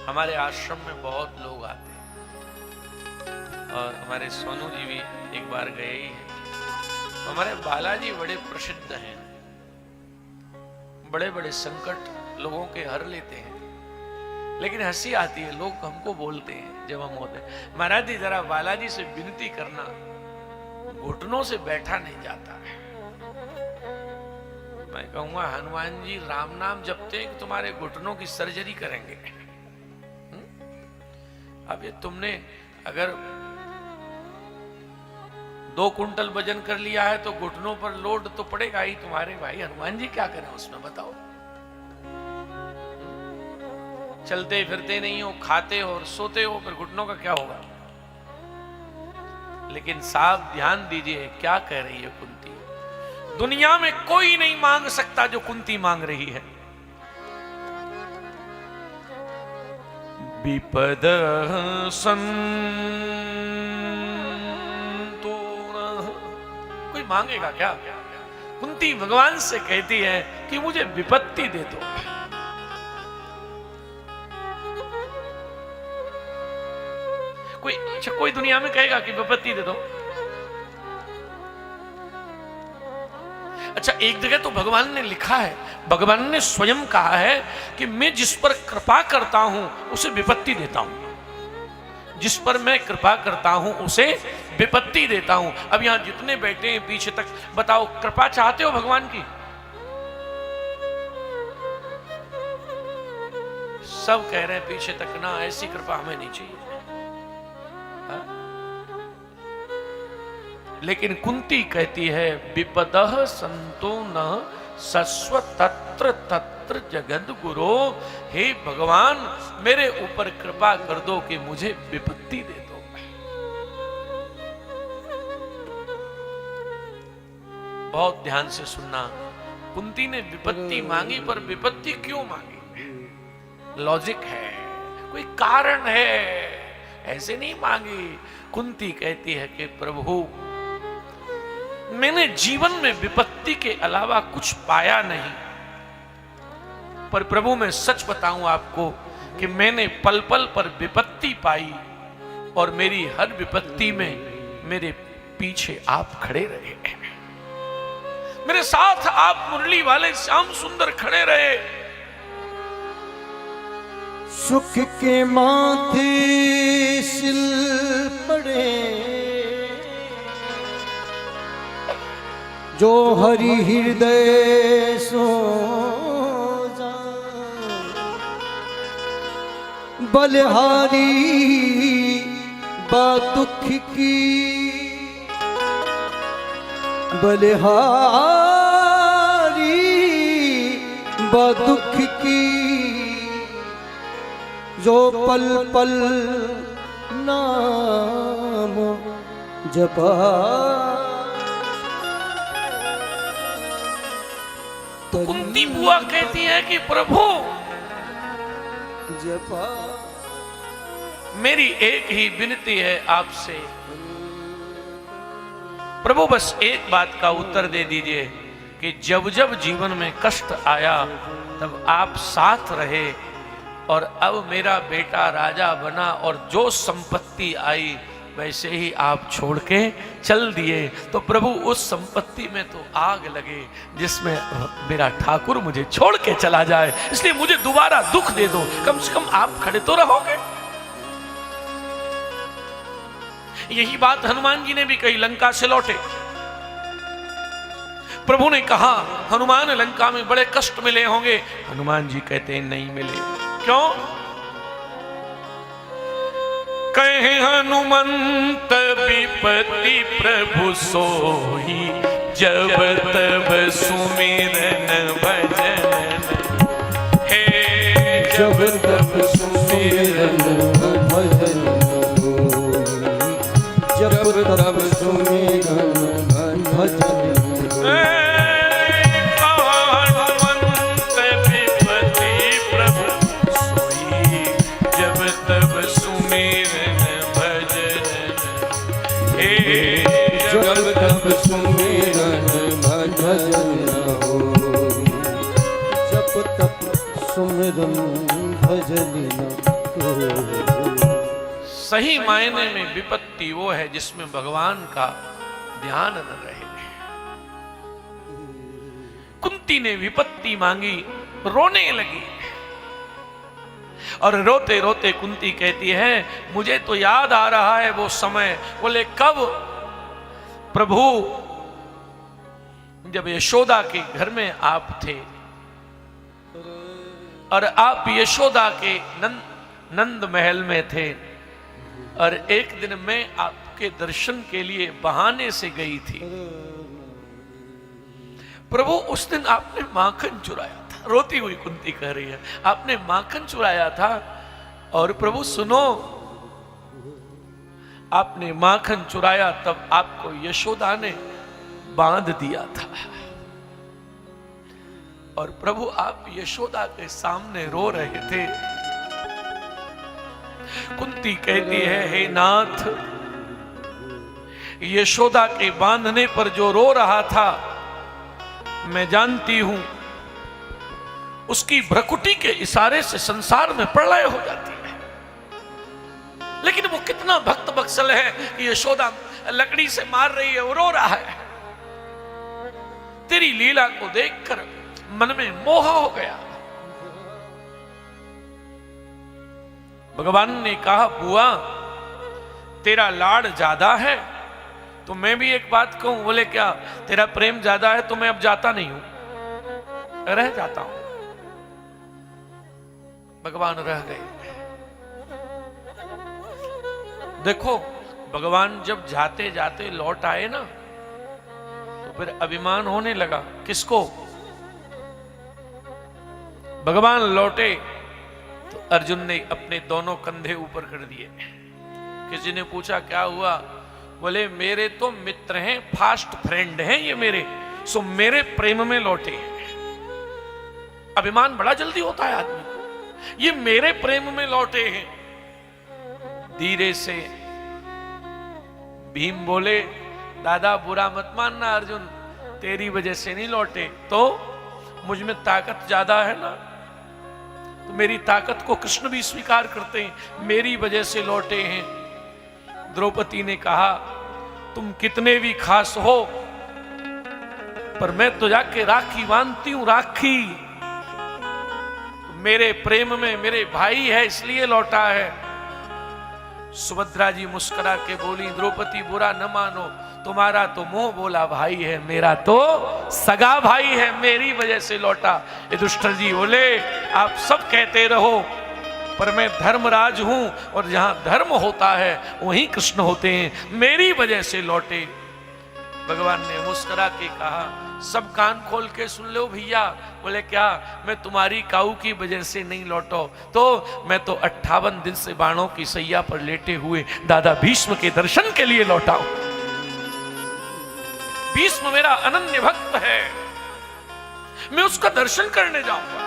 हमारे आश्रम में बहुत लोग आते हैं और हमारे सोनू जी भी एक बार गए ही हैं। हमारे बालाजी बड़े प्रसिद्ध हैं, बड़े बड़े संकट लोगों के हर लेते हैं। लेकिन हंसी आती है, लोग हमको बोलते हैं जब हम होते हैं, महाराज जी जरा बालाजी से विनती करना, घुटनों से बैठा नहीं जाता है। मैं कहूंगा हनुमान जी राम नाम जपते हैं कि तुम्हारे घुटनों की सर्जरी करेंगे। अब ये तुमने अगर 2 कुंटल वजन कर लिया है तो घुटनों पर लोड तो पड़ेगा ही तुम्हारे। भाई हनुमान जी क्या करें उसमें बताओ? चलते फिरते नहीं हो, खाते हो और सोते हो, फिर घुटनों का क्या होगा? लेकिन साहब ध्यान दीजिए क्या कह रही है कुंती। दुनिया में कोई नहीं मांग सकता जो कुंती मांग रही है। विपद कोई मांगेगा क्या? कुंती भगवान से कहती है कि मुझे विपत्ति दे दो। कोई दुनिया में कहेगा कि विपत्ति दे दो? अच्छा, एक जगह तो भगवान ने लिखा है, भगवान ने स्वयं कहा है कि मैं जिस पर कृपा करता हूं उसे विपत्ति देता हूं। जिस पर मैं कृपा करता हूं उसे विपत्ति देता हूं। अब यहां जितने बैठे हैं पीछे तक, बताओ कृपा चाहते हो भगवान की? सब कह रहे हैं पीछे तक ना, ऐसी कृपा हमें नहीं चाहिए। लेकिन कुंती कहती है विपदः संतो न सस्व तत्र तत्र जगद गुरो। हे भगवान मेरे ऊपर कृपा कर दो कि मुझे विपत्ति दे दो। बहुत ध्यान से सुनना, कुंती ने विपत्ति मांगी, पर विपत्ति क्यों मांगी? लॉजिक है, कोई कारण है, ऐसे नहीं मांगी। कुंती कहती है कि प्रभु मैंने जीवन में विपत्ति के अलावा कुछ पाया नहीं, पर प्रभु मैं सच बताऊं आपको कि मैंने पल पल पर विपत्ति पाई और मेरी हर विपत्ति में मेरे पीछे आप खड़े रहे, मेरे साथ आप मुरली वाले श्याम सुंदर खड़े रहे। सुख के माथे सिल पड़े जो हरि हृदय सो बलिहारी बा दुख की, बलिहारी बा दुख की, जो पल पल नाम जपा। तो कुंती बुआ कहती है कि प्रभु जपा, मेरी एक ही विनती है आपसे, प्रभु बस एक बात का उत्तर दे दीजिए कि जब जब जीवन में कष्ट आया तब आप साथ रहे, और अब मेरा बेटा राजा बना और जो संपत्ति आई वैसे ही आप छोड़ के चल दिए, तो प्रभु उस संपत्ति में तो आग लगे जिसमें मेरा ठाकुर मुझे छोड़ के चला जाए, इसलिए मुझे दोबारा दुख दे दो, कम से कम आप खड़े तो रहोगे। यही बात हनुमान जी ने भी कही, लंका से लौटे, प्रभु ने कहा हनुमान लंका में बड़े कष्ट मिले होंगे। हनुमान जी कहते हैं नहीं मिले। क्यों? कहे हनुमंत विपत्ति प्रभु सोही, जब तब सुमिरन भजन, हे जब तब सुमिरन भजन, जब तब सुमिरन भजन। जब तब सुमिरन भजन हो, जब तब सुमिरन भजन। सही मायने में विपत्ति वो है जिसमें भगवान का ध्यान न रहे। कुंती ने विपत्ति मांगी, रोने लगी, और रोते रोते कुंती कहती है मुझे तो याद आ रहा है वो समय। बोले कब? प्रभु जब यशोदा के घर में आप थे और आप यशोदा के नंद महल में थे, और एक दिन मैं आपके दर्शन के लिए बहाने से गई थी। प्रभु उस दिन आपने माखन चुराया था। रोती हुई कुंती कह रही है आपने माखन चुराया था, और प्रभु सुनो, आपने माखन चुराया तब आपको यशोदा ने बांध दिया था, और प्रभु आप यशोदा के सामने रो रहे थे। कुंती कहती है हे नाथ, यशोदा के बांधने पर जो रो रहा था मैं जानती हूं, उसकी भ्रकुटी के इशारे से संसार में प्रलय हो जाती है। लेकिन वो कितना भक्त बत्सल है कि यशोदा लकड़ी से मार रही है, वो रो रहा है। तेरी लीला को देखकर मन में मोह हो गया। भगवान ने कहा बुआ तेरा लाड़ ज्यादा है तो मैं भी एक बात कहूं। बोले क्या? तेरा प्रेम ज्यादा है तो मैं अब जाता नहीं हूं, रह जाता हूं। भगवान रह गए। देखो भगवान जब जाते जाते लौट आए ना, तो फिर अभिमान होने लगा। किसको? भगवान लौटे तो अर्जुन ने अपने दोनों कंधे ऊपर कर दिए। किसी ने पूछा क्या हुआ? बोले मेरे तो मित्र हैं, फास्ट फ्रेंड हैं ये मेरे, सो मेरे प्रेम में लौटे हैं। अभिमान बड़ा जल्दी होता है आदमी को। ये मेरे प्रेम में लौटे हैं। धीरे से भीम बोले दादा बुरा मत मानना अर्जुन, तेरी वजह से नहीं लौटे, तो मुझ में ताकत ज्यादा है ना, तो मेरी ताकत को कृष्ण भी स्वीकार करते हैं, मेरी वजह से लौटे हैं। द्रौपदी ने कहा तुम कितने भी खास हो पर मैं तो जाके राखी बांधती हूं, राखी तो मेरे प्रेम में मेरे भाई है इसलिए लौटा है। सुभद्रा जी मुस्कुरा के बोली द्रौपदी बुरा न मानो, तुम्हारा तो मुंह बोला भाई है, मेरा तो सगा भाई है, मेरी वजह से लौटा। युधिष्ठिर जी बोले आप सब कहते रहो पर मैं धर्मराज हूं, और जहां धर्म होता है वहीं कृष्ण होते हैं, मेरी वजह से लौटे। भगवान ने मुस्कुरा के कहा सब कान खोल के सुन लो भैया। बोले क्या? मैं तुम्हारी काऊ की वजह से नहीं लौटो, तो मैं तो 58 दिन से बाणों की सैया पर लेटे हुए दादा भीष्म के दर्शन के लिए लौटा हूं। भीष्म मेरा अनन्य भक्त है, मैं उसका दर्शन करने जाऊंगा।